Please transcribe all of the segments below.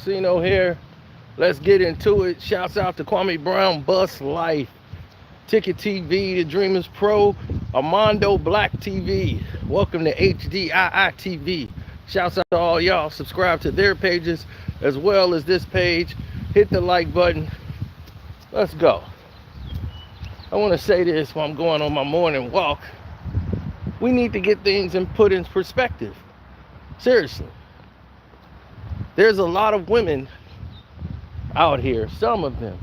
Casino here. Let's get into it. Shouts out to Kwame Brown, Bus Life, Ticket TV, The Dreamers Pro, Armando Black TV. Welcome to HDII TV. Shouts out to all y'all. Subscribe to their pages as well as this page. Hit the like button. Let's go. I want to say this while I'm going on my morning walk. We need to get things and put in perspective. Seriously. There's a lot of women out here, some of them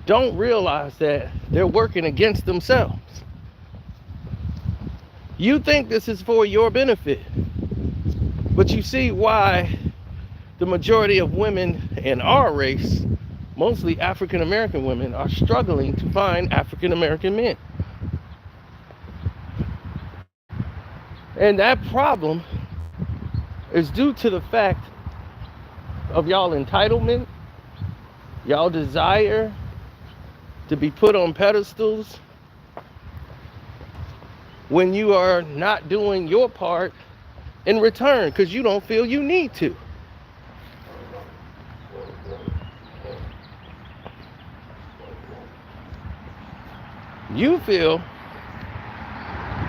don't realize that they're working against themselves. You think this is for your benefit, but you see why the majority of women in our race, mostly African American women, are struggling to find African American men. And that problem is due to the fact of y'all entitlement, y'all desire to be put on pedestals when you are not doing your part in return because you don't feel you need to. You feel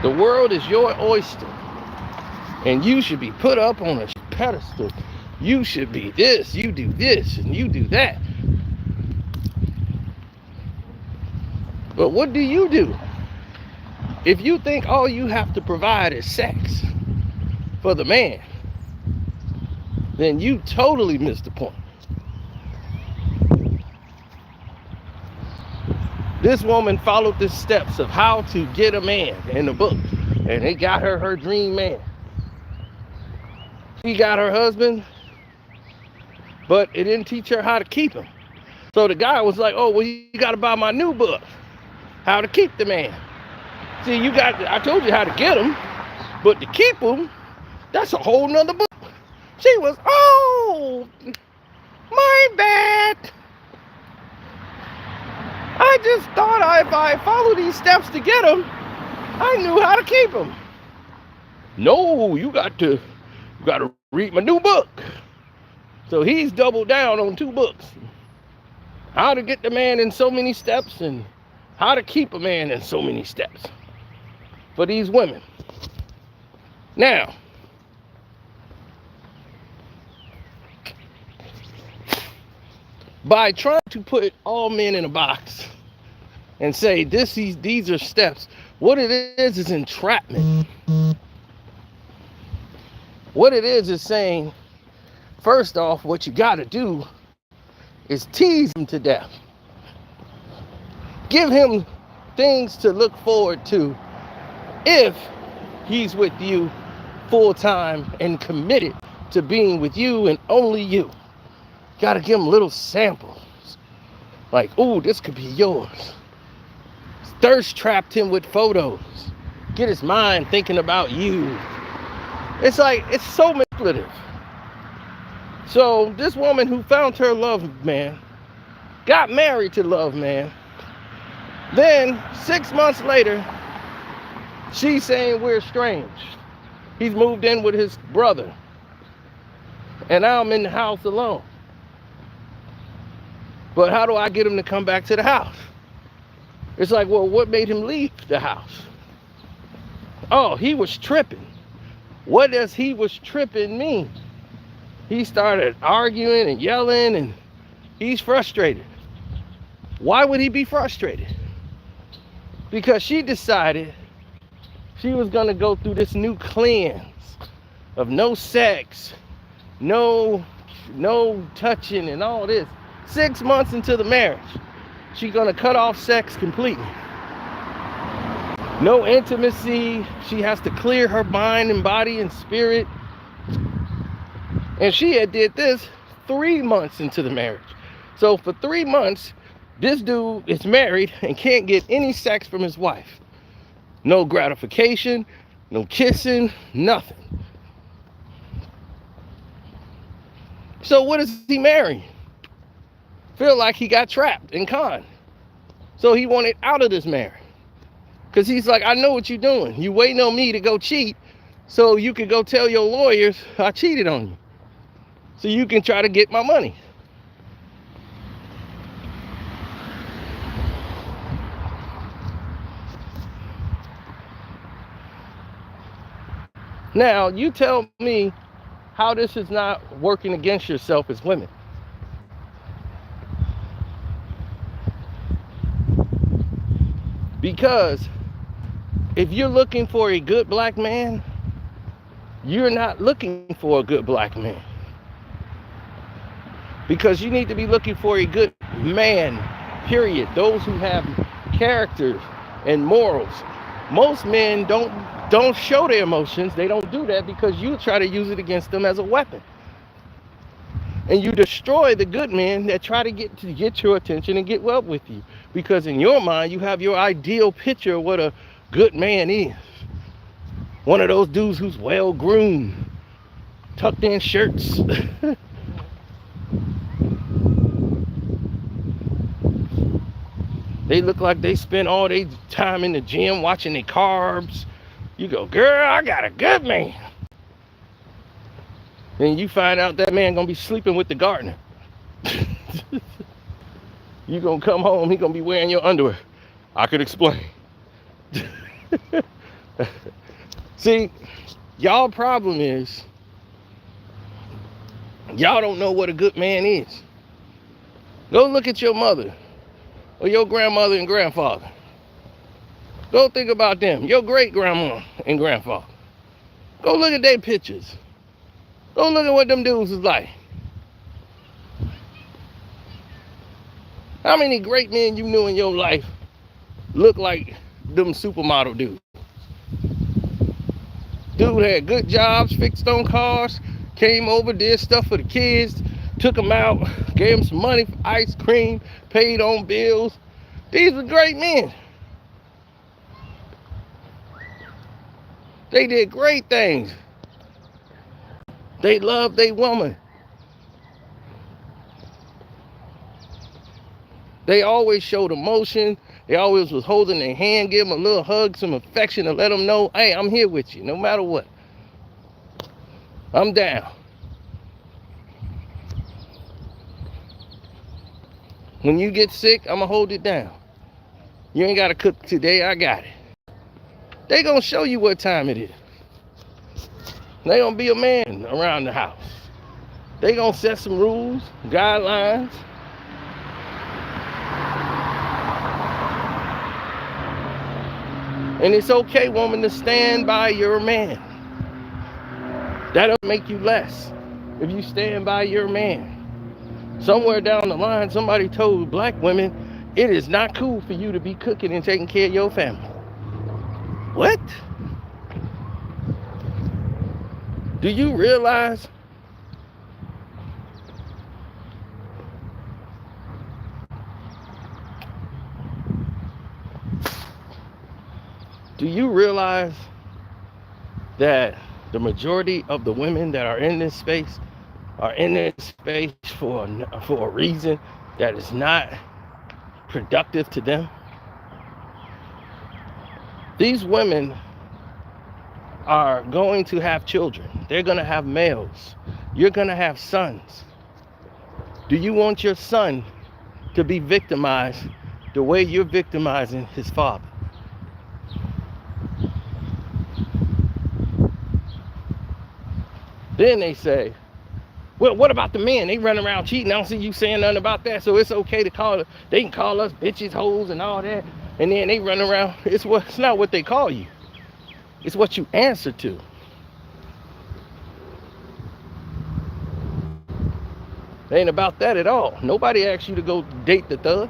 the world is your oyster and you should be put up on a pedestal. You should be this, you do this, and you do that. But what do you do? If you think all you have to provide is sex for the man, then you totally missed the point. This woman followed the steps of how to get a man in the book, and they got her dream man. She got her husband, but it didn't teach her how to keep him. So the guy was like, oh, well, you got to buy my new book, How to Keep the Man. See, I told you how to get him, but to keep him, that's a whole nother book. She was, oh, my bad. I just thought if I follow these steps to get him, I knew how to keep him. No, you got to read my new book. So he's doubled down on 2 books. How to get the man in so many steps and how to keep a man in so many steps for these women. Now, by trying to put all men in a box and say these are steps, what it is entrapment. What it is saying, first off, what you got to do is tease him to death. Give him things to look forward to if he's with you full time and committed to being with you and only you. Got to give him little samples. Like, ooh, this could be yours. Thirst trapped him with photos. Get his mind thinking about you. It's like, it's so manipulative. So this woman who found her love man got married to love man. Then 6 months later, she's saying we're estranged. He's moved in with his brother. And now I'm in the house alone. But how do I get him to come back to the house? It's like, well, what made him leave the house? Oh, he was tripping. What does he was tripping mean? He started arguing and yelling and he's frustrated. Why would he be frustrated? Because she decided she was going to go through this new cleanse of no sex, no touching and all this. 6 months into the marriage, she's going to cut off sex completely. No intimacy. She has to clear her mind and body and spirit. And she had did this 3 months into the marriage. So for 3 months, this dude is married and can't get any sex from his wife. No gratification, no kissing, nothing. So what is he marrying? Feel like he got trapped and conned. So he wanted out of this marriage. Because he's like, I know what you're doing. You waiting on me to go cheat so you could go tell your lawyers I cheated on you. so you can try to get my money. Now, you tell me how this is not working against yourself as women. Because if you're looking for a good black man, you're not looking for a good black man. Because you need to be looking for a good man, period. Those who have character and morals. Most men don't show their emotions. They don't do that because you try to use it against them as a weapon. And you destroy the good men that try to get your attention and get well with you. Because in your mind, you have your ideal picture of what a good man is. One of those dudes who's well groomed, tucked in shirts. They look like they spend all their time in the gym watching their carbs. You go, girl, I got a good man. Then you find out that man gonna be sleeping with the gardener. You gonna come home, he gonna be wearing your underwear. I could explain. See, y'all problem is, y'all don't know what a good man is. Go look at your mother or your grandmother and grandfather. Go think about them, your great grandma and grandfather. Go look at their pictures. Go look at what them dudes is like. How many great men you knew in your life look like them supermodel dudes? Dude had good jobs, fixed on cars, came over, did stuff for the kids, took them out, gave them some money for ice cream, paid on bills. These are great men. They did great things. They loved their woman. They always showed emotion. They always was holding their hand, give them a little hug, some affection, and let them know, hey, I'm here with you, no matter what. I'm down. When you get sick, I'm going to hold it down. You ain't got to cook today, I got it. They going to show you what time it is. They going to be a man around the house. They going to set some rules, guidelines. And it's okay, woman, to stand by your man. That'll make you less if you stand by your man. Somewhere down the line, somebody told black women, it is not cool for you to be cooking and taking care of your family. What? Do you realize that the majority of the women that are in this space are in this space for a reason that is not productive to them? These women are going to have children. They're going to have males. You're going to have sons. Do you want your son to be victimized the way you're victimizing his father? Then they say, well, what about the men? They run around cheating. I don't see you saying nothing about that. So it's okay to they can call us bitches, hoes, and all that. And then they run around. It's not what they call you. It's what you answer to. It ain't about that at all. Nobody asked you to go date the thug.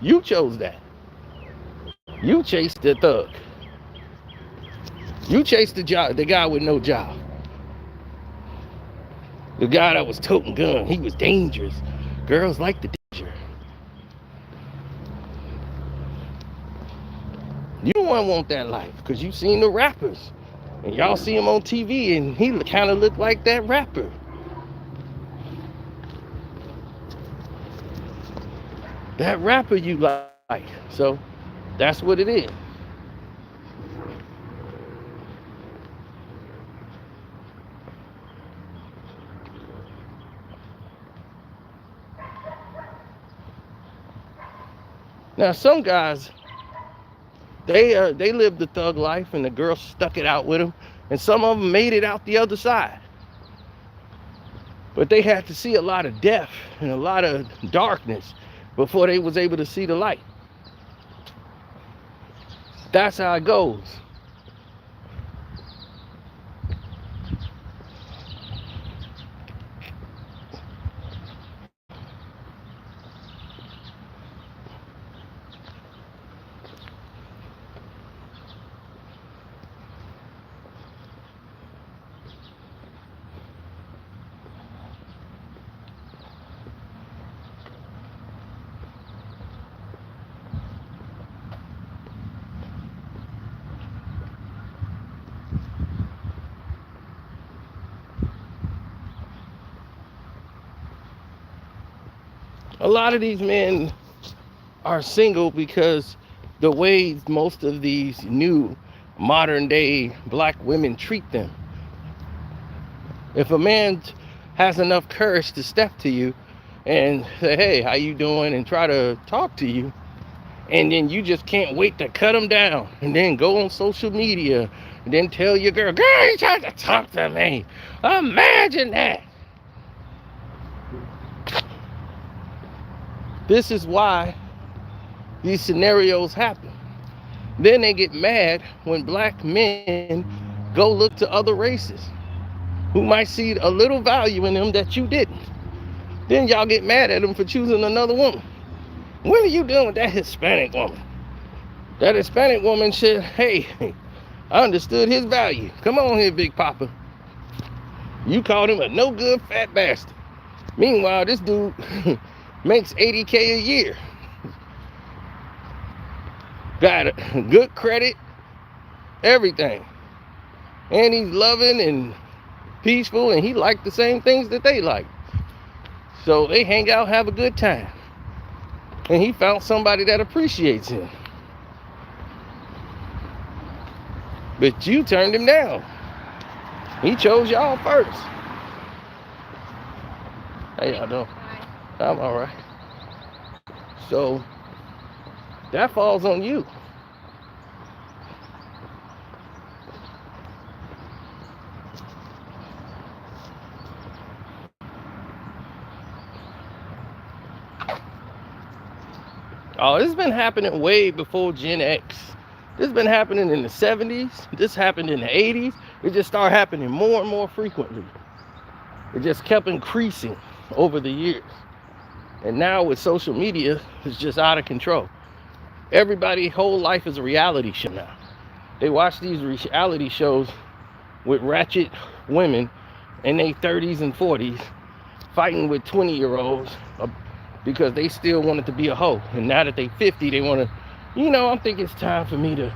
You chose that. You chased the thug. You chased the guy with no job. The guy that was toting gun, he was dangerous. Girls like the danger. You don't want that life because you seen the rappers. And y'all see him on TV and he kind of looked like that rapper. That rapper you like. So that's what it is. Now, some guys, they lived the thug life, and the girl stuck it out with them, and some of them made it out the other side. But they had to see a lot of death and a lot of darkness before they was able to see the light. That's how it goes. A lot of these men are single because the way most of these new modern day black women treat them. If a man has enough courage to step to you and say, hey, how you doing, and try to talk to you, and then you just can't wait to cut him down and then go on social media and then tell your girl, you tried to talk to me. Imagine that. This is why these scenarios happen. Then they get mad when black men go look to other races who might see a little value in them that you didn't. Then y'all get mad at them for choosing another woman. What are you doing with that Hispanic woman? That Hispanic woman said, hey, I understood his value. Come on here, Big Papa. You called him a no good fat bastard. Meanwhile, this dude makes $80K a year. Got a good credit, everything. And he's loving and peaceful, and he liked the same things that they like. So they hang out, have a good time. And he found somebody that appreciates him. But you turned him down. He chose y'all first. How y'all doing? I'm all right. So that falls on you. Oh, this has been happening way before Gen X. This has been happening in the 70s. This happened in the 80s. It just started happening more and more frequently. It just kept increasing over the years. And now with social media, it's just out of control. Everybody's whole life is a reality show now. They watch these reality shows with ratchet women in their 30s and 40s fighting with 20-year-olds because they still wanted to be a hoe. And now that they 50, they want to, I think it's time for me to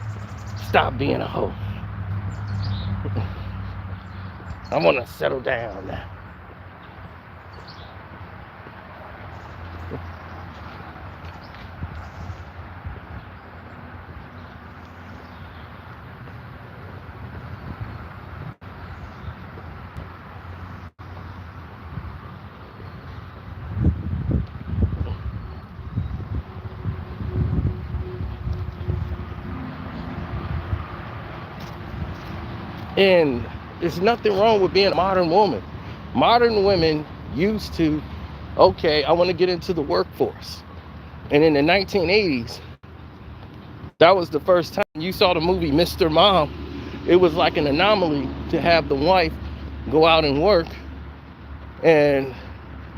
stop being a hoe. I want to settle down now. And there's nothing wrong with being a modern woman. Modern women used to, okay, I want to get into the workforce. And in the 1980s, that was the first time you saw the movie Mr. Mom. It was like an anomaly to have the wife go out and work and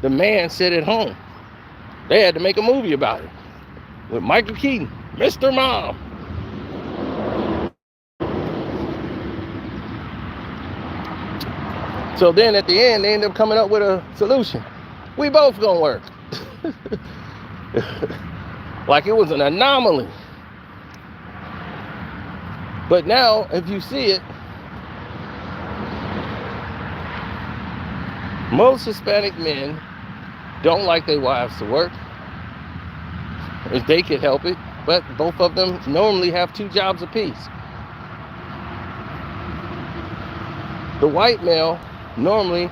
the man sit at home. They had to make a movie about it with Michael Keaton, Mr. Mom. So then at the end, they end up coming up with a solution. We both gonna work. Like it was an anomaly. But now, if you see it, most Hispanic men don't like their wives to work if they could help it, but both of them normally have 2 jobs apiece. The white male normally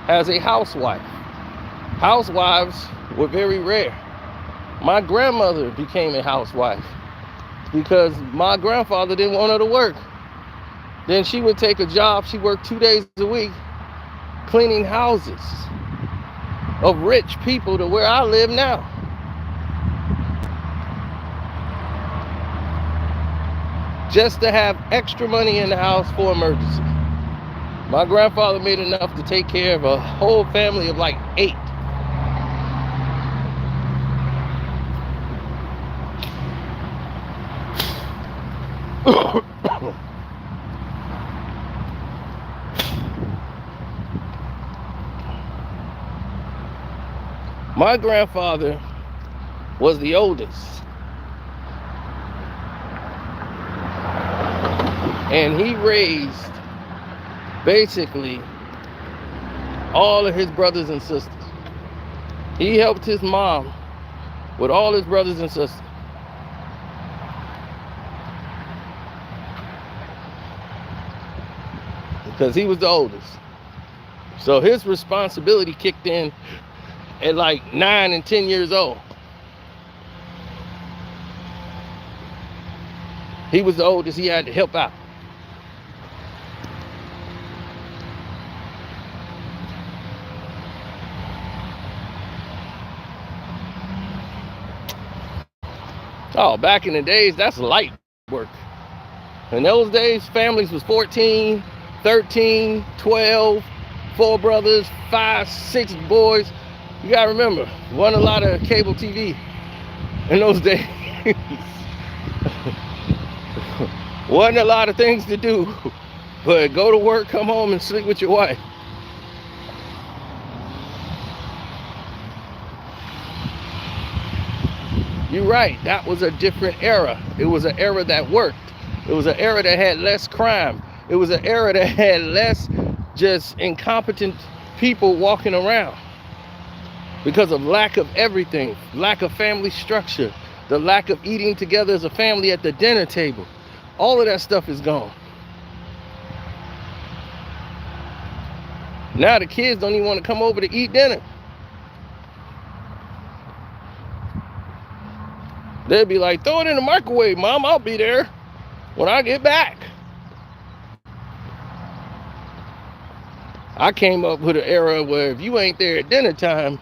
has a housewife. Housewives were very rare. My grandmother became a housewife because my grandfather didn't want her to work. Then she would take a job. She worked 2 days a week cleaning houses of rich people to where I live now. Just to have extra money in the house for emergency. My grandfather made enough to take care of a whole family of like 8. My grandfather was the oldest, and he raised basically all of his brothers and sisters. He helped his mom with all his brothers and sisters. Because he was the oldest. So his responsibility kicked in at like 9 and 10 years old. He was the oldest. He had to help out. Oh, back in the days, that's light work. In those days, families was 14, 13, 12, 4 brothers, 5, 6 boys. You gotta remember, wasn't a lot of cable TV in those days. Wasn't a lot of things to do, but go to work, come home, and sleep with your wife. You're right, that was a different era. It was an era that worked. It was an era that had less crime. It was an era that had less just incompetent people walking around because of lack of everything, lack of family structure, the lack of eating together as a family at the dinner table. All of that stuff is gone. Now the kids don't even want to come over to eat dinner. They'll be like, throw it in the microwave, Mom, I'll be there when I get back. I came up with an era where if you ain't there at dinner time,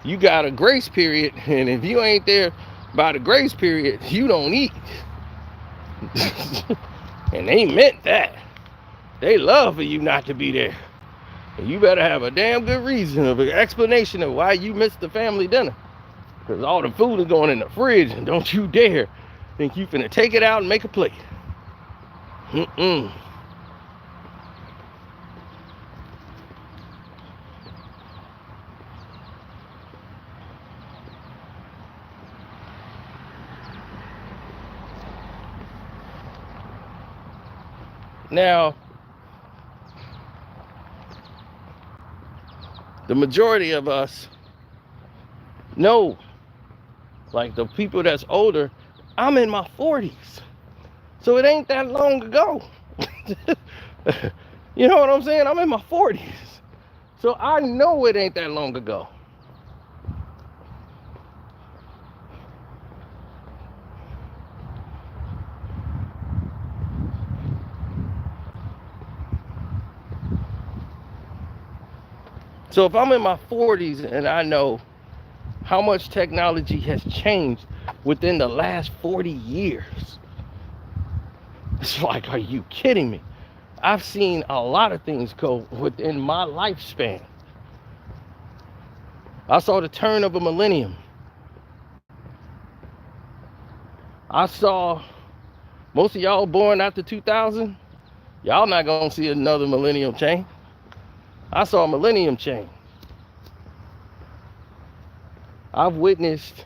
you got a grace period, and if you ain't there by the grace period, you don't eat. And they meant that. They love for you not to be there. And you better have a damn good reason, of an explanation of why you missed the family dinner. Because all the food is going in the fridge, and don't you dare think you finna take it out and make a plate. Now, the majority of us know, like the people that's older, I'm in my 40s. So it ain't that long ago. You know what I'm saying? I'm in my 40s. So I know it ain't that long ago. So if I'm in my 40s and I know how much technology has changed within the last 40 years, it's like, are you kidding me? I've seen a lot of things go within my lifespan. I saw the turn of a millennium. I saw most of y'all born after 2000. Y'all not gonna see another millennium change. I saw a millennium change. I've witnessed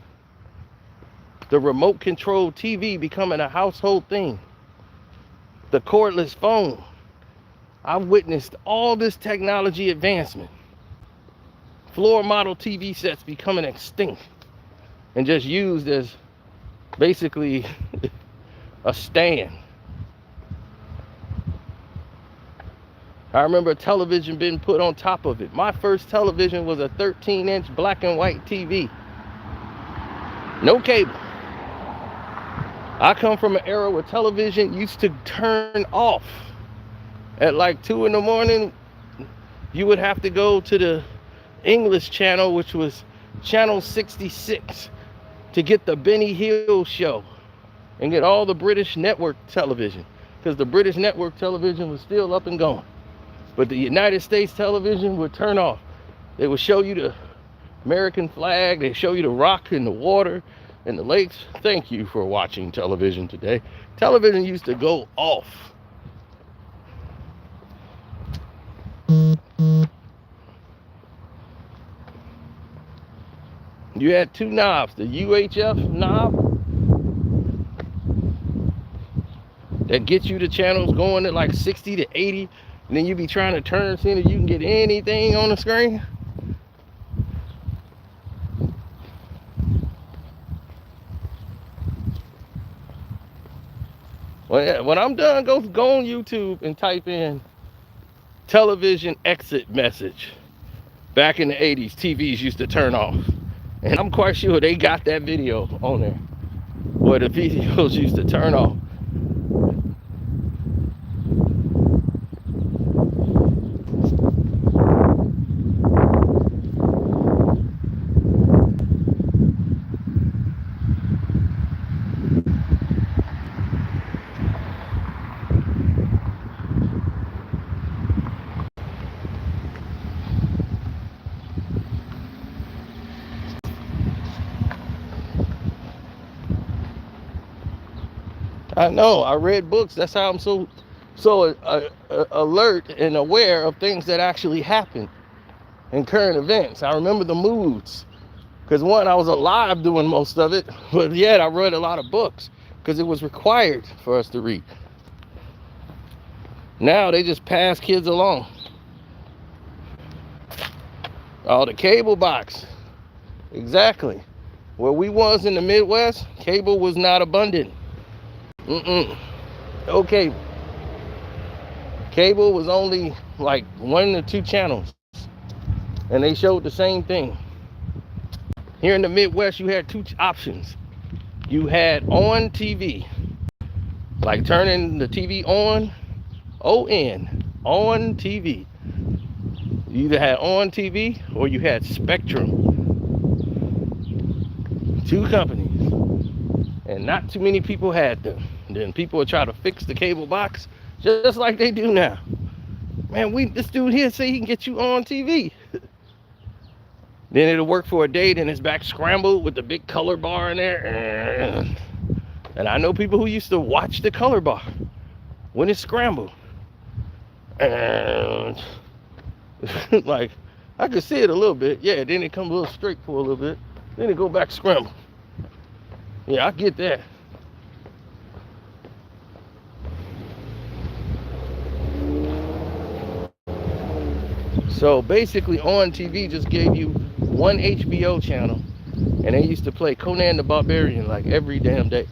the remote control TV becoming a household thing. The cordless phone. I've witnessed all this technology advancement. Floor model TV sets becoming extinct and just used as basically a stand. I remember a television being put on top of it. My first television was a 13-inch black and white TV. No cable. I come from an era where television used to turn off. At like 2 in the morning, you would have to go to the English channel, which was channel 66, to get the Benny Hill show and get all the British network television, because the British network television was still up and going. But the United States television would turn off. They would show you the American flag, they show you the rock in the water and the lakes. Thank you for watching television today. Television used to go off. You had two knobs, the UHF knob that gets you the channels going at like 60 to 80, and then you be trying to turn so that you can get anything on the screen. When I'm done, go on YouTube and type in television exit message. Back in the 80s, TVs used to turn off. And I'm quite sure they got that video on there where the videos used to turn off. I know, I read books. That's how I'm so alert and aware of things that actually happen in current events. I remember the moods, because one, I was alive doing most of it, but yet I read a lot of books because it was required for us to read. Now they just pass kids along. Oh, the cable box. Exactly. Where we was in the Midwest, cable was not abundant. Okay. Cable was only like 1 or 2 channels, and they showed the same thing. Here in the Midwest, you had 2 options. You had on TV, like turning the TV on, on TV. You either had on TV or you had Spectrum. 2 companies. And not too many people had them. Then people would try to fix the cable box just like they do now. Man, this dude here say he can get you on TV. Then it'll work for a day, then it's back scrambled with the big color bar in there. And I know people who used to watch the color bar when it's scrambled. And like, I could see it a little bit. Yeah, then it come a little straight for a little bit. Then it go back scrambled. Yeah, I get that. So basically on TV just gave you 1 HBO channel, and they used to play Conan the Barbarian like every damn day.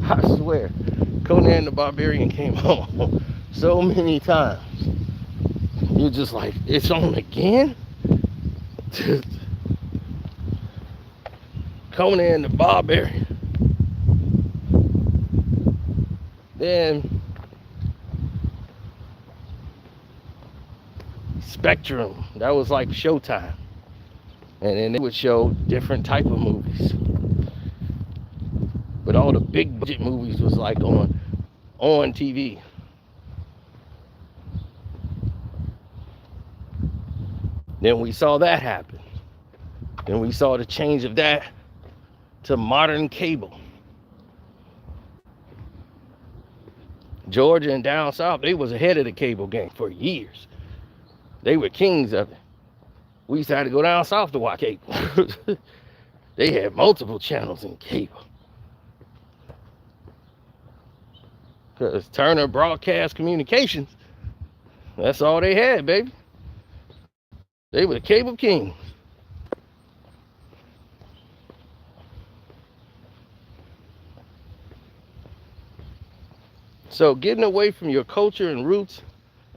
I swear, Conan the Barbarian came on so many times. You're just like, it's on again? Conan the Barbarian. Then Spectrum, that was like Showtime. And then they would show different type of movies. But all the big budget movies was like on TV. Then we saw that happen. Then we saw the change of that to modern cable. Georgia and down south, they was ahead of the cable game for years. They were kings of it. We used to have to go down south to watch cable. They had multiple channels in cable. Because Turner Broadcast Communications, that's all they had, baby. They were the cable king. So getting away from your culture and roots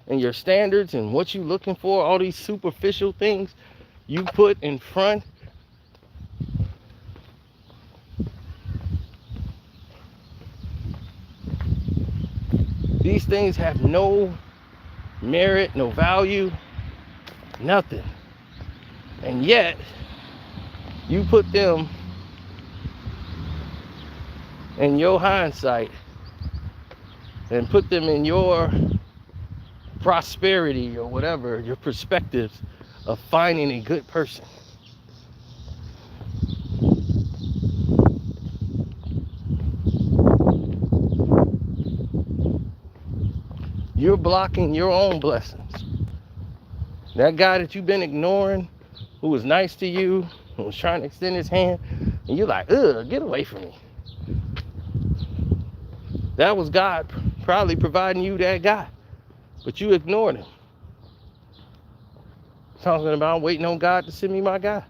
and your standards and what you're looking for, all these superficial things you put in front things have no merit, no value, nothing. And yet, you put them in your hindsight and put them in your prosperity or whatever, your perspectives of finding a good person. You're blocking your own blessings. That guy that you've been ignoring, who was nice to you, who was trying to extend his hand, and you're like, ugh, get away from me. That was God probably providing you that guy, but you ignored him. Talking about waiting on God to send me my guy.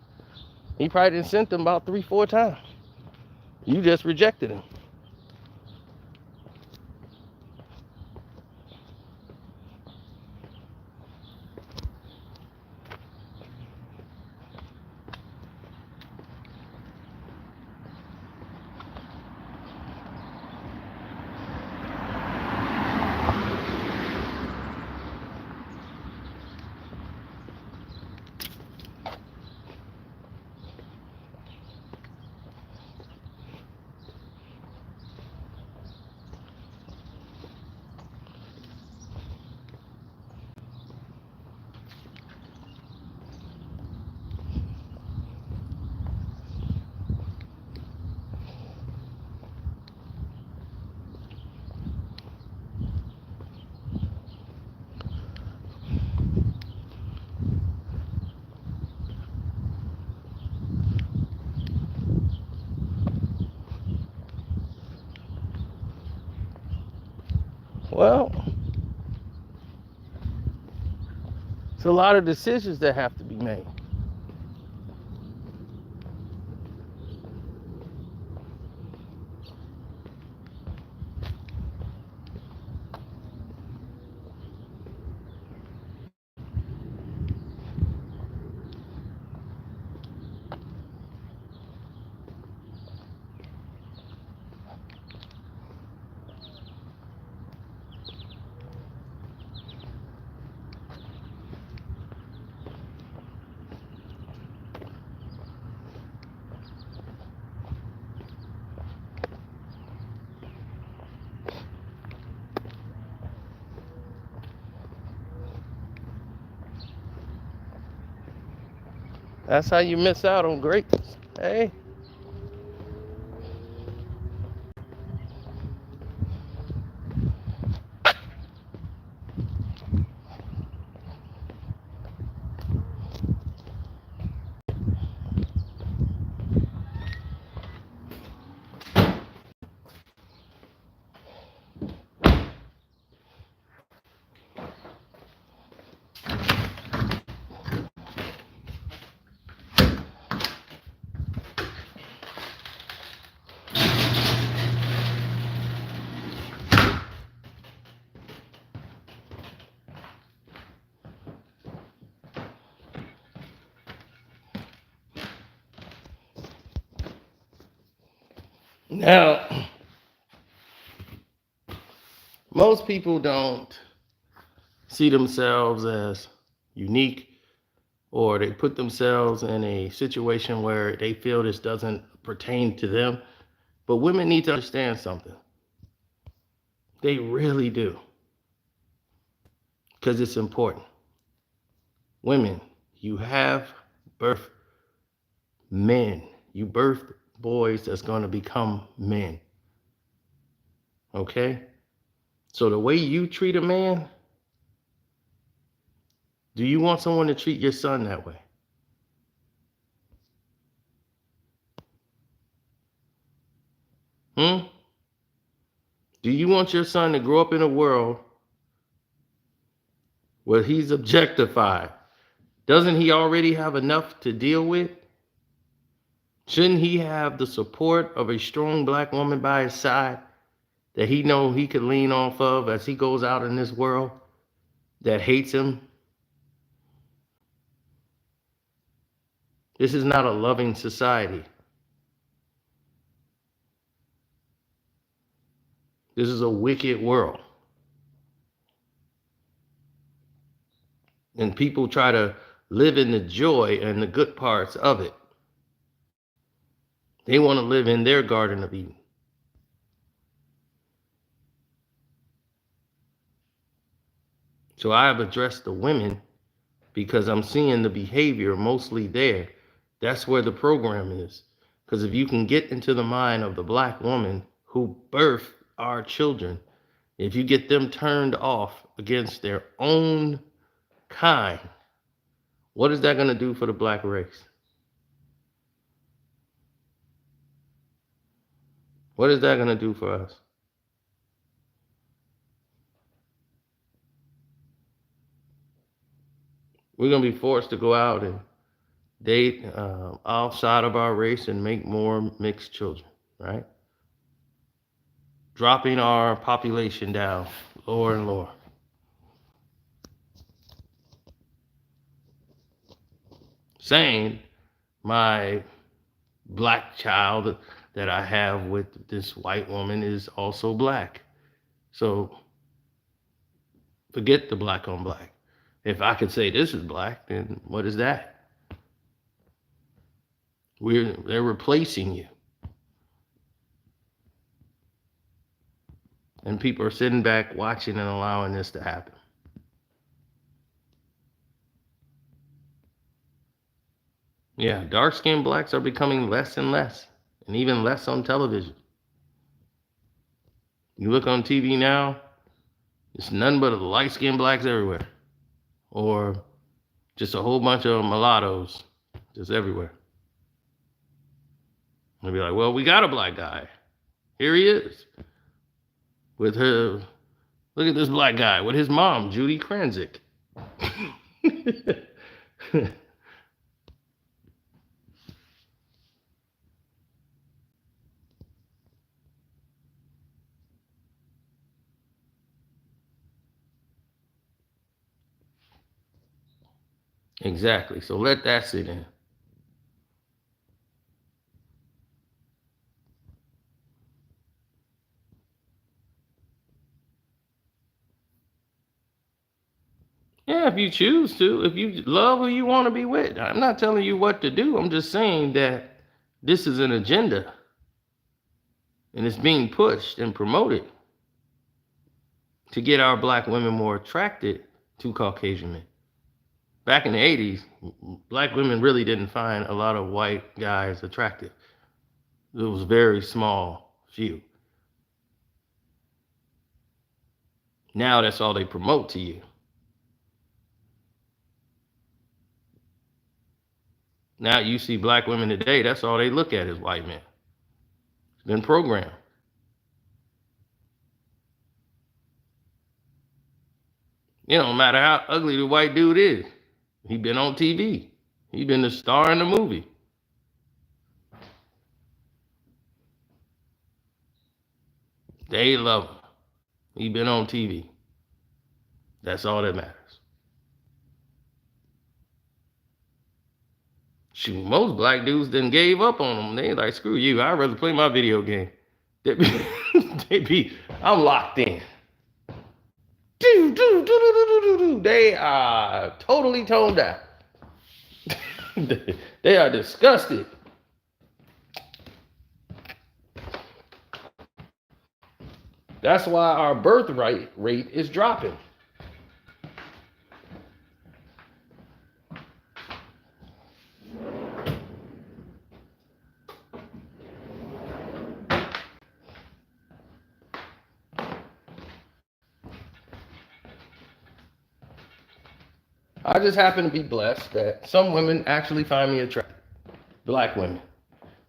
He probably didn't send him about 3-4 times. You just rejected him. Well, it's a lot of decisions that have to be made. That's how you miss out on greatness. Hey. Now, most people don't see themselves as unique, or they put themselves in a situation where they feel this doesn't pertain to them. But women need to understand something. They really do. Because it's important. Women, you have birthed men. You birthed boys that's going to become men. Okay? So the way you treat a man, do you want someone to treat your son that way? Do you want your son to grow up in a world where he's objectified? Doesn't he already have enough to deal with? Shouldn't he have the support of a strong black woman by his side that he know he could lean off of as he goes out in this world that hates him? This is not a loving society. This is a wicked world. And people try to live in the joy and the good parts of it. They want to live in their Garden of Eden. So I have addressed the women because I'm seeing the behavior mostly there. That's where the program is. Because if you can get into the mind of the black woman who birthed our children, if you get them turned off against their own kind, what is that going to do for the black race? What is that going to do for us? We're going to be forced to go out and date outside of our race and make more mixed children, right? Dropping our population down lower and lower. Saying my black child that I have with this white woman is also black. So forget the black on black. If I could say this is black, then what is that? They're replacing you. And people are sitting back watching and allowing this to happen. Yeah, dark-skinned blacks are becoming less and less, and even less on television. You look on TV now, it's none but light-skinned blacks everywhere. Or just a whole bunch of mulattoes just everywhere. They'll be like, well, we got a black guy. Here he is. With her, look at this black guy with his mom, Judy Kranzik. Exactly. So let that sit in. Yeah, if you choose to, if you love who you want to be with. I'm not telling you what to do. I'm just saying that this is an agenda. And it's being pushed and promoted to get our black women more attracted to Caucasian men. Back in the 80s, black women really didn't find a lot of white guys attractive. It was very small few. Now that's all they promote to you. Now you see black women today, that's all they look at is white men. It's been programmed. It don't matter how ugly the white dude is. He been on TV. He been the star in the movie. They love him. He been on TV. That's all that matters. Shoot, most black dudes then gave up on them. They like, screw you. I'd rather play my video game. I'm locked in. They are totally toned down. They are disgusted. That's why our birth rate is dropping. I just happen to be blessed that some women actually find me attractive. Black women.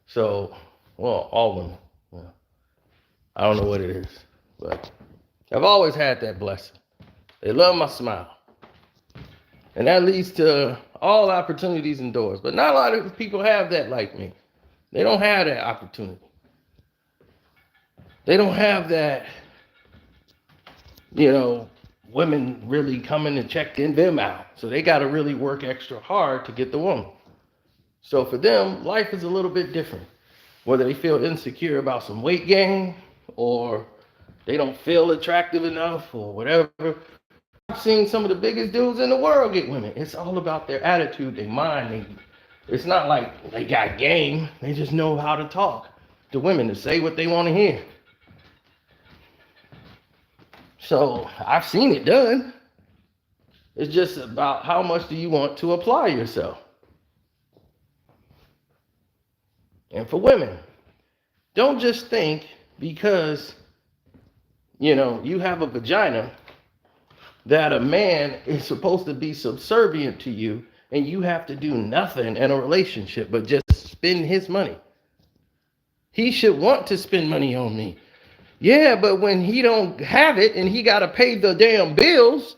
So, well, all women. Yeah. I don't know what it is, but I've always had that blessing. They love my smile. And that leads to all opportunities and doors. But not a lot of people have that like me. They don't have that opportunity. They don't have that, women really coming and checking them out. So they got to really work extra hard to get the woman. So for them, life is a little bit different. Whether they feel insecure about some weight gain or they don't feel attractive enough or whatever, seen some of the biggest dudes in the world get women. It's all about their attitude, their mind. It's not like they got game. They just know how to talk to women, to say what they want to hear. So I've seen it done. It's just about how much do you want to apply yourself. And for women, don't just think because, you have a vagina that a man is supposed to be subservient to you and you have to do nothing in a relationship but just spend his money. He should want to spend money on me. Yeah, but when he don't have it and he got to pay the damn bills,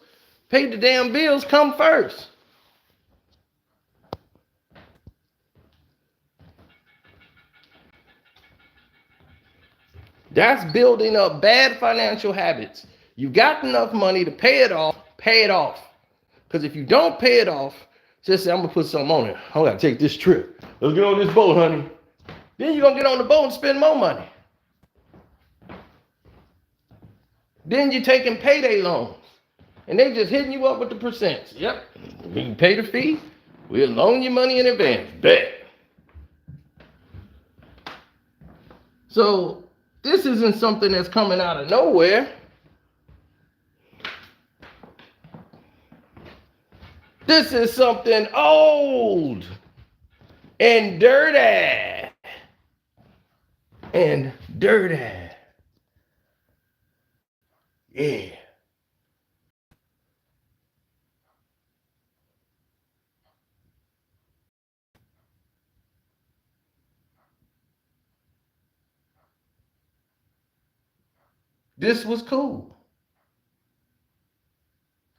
come first. That's building up bad financial habits. You got enough money to pay it off, pay it off. Because if you don't pay it off, just say, I'm going to put something on it. I got to take this trip. Let's get on this boat, honey. Then you're going to get on the boat and spend more money. Then you're taking payday loans. And they just hitting you up with the percents. Yep. When you pay the fee, we'll loan you money in advance. Bet. So this isn't something that's coming out of nowhere. This is something old and dirty. Yeah. This was cool.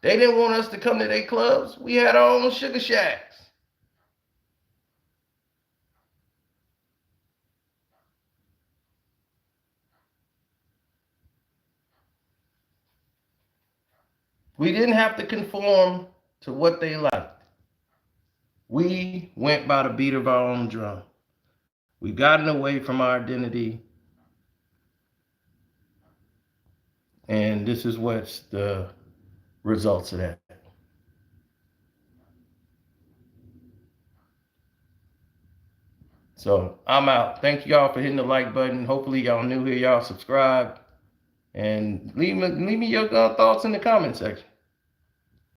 They didn't want us to come to their clubs. We had our own sugar shacks. We didn't have to conform to what they liked. We went by the beat of our own drum. We've gotten away from our identity. And this is what's the results of that. So I'm out. Thank y'all for hitting the like button. Hopefully y'all new here, y'all subscribe. And leave me your thoughts in the comment section.